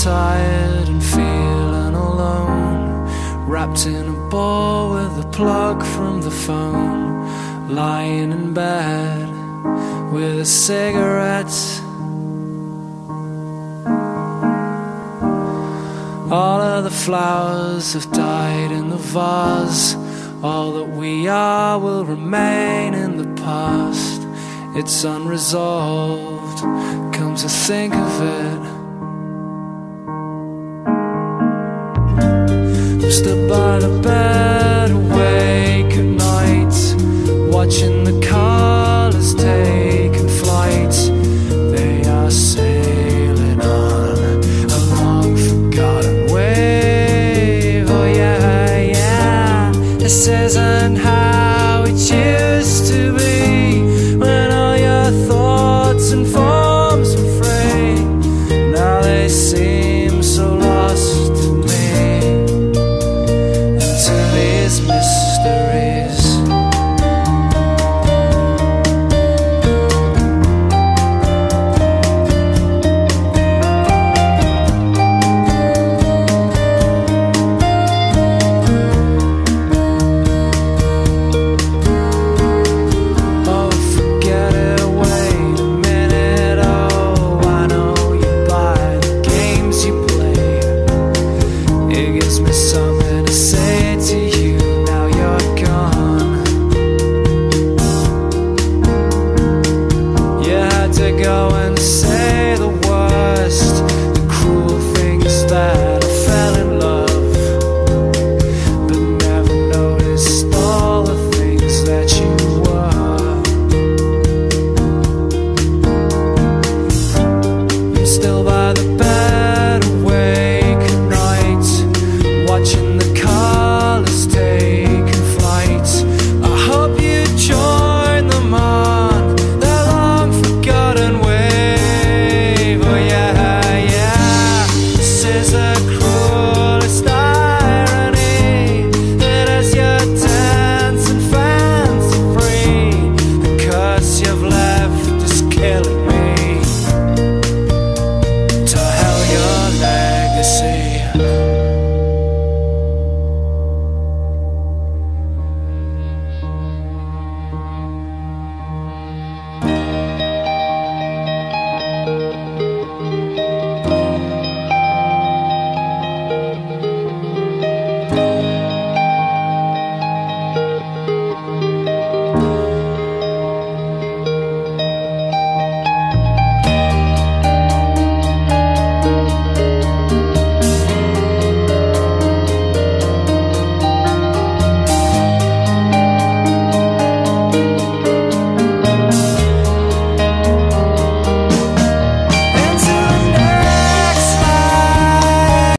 tired and feeling alone, wrapped in a ball with a plug from the phone, lying in bed with a cigarette. All of the flowers have died in the vase. All that we are will remain in the past. It's unresolved, come to think of it. I'm stood by the bed, awake at night, watching the colours taking flight. They are sailing on a long forgotten wave. Oh yeah, yeah. This isn't how it used to be, when all your thoughts and forms were free. Now they seem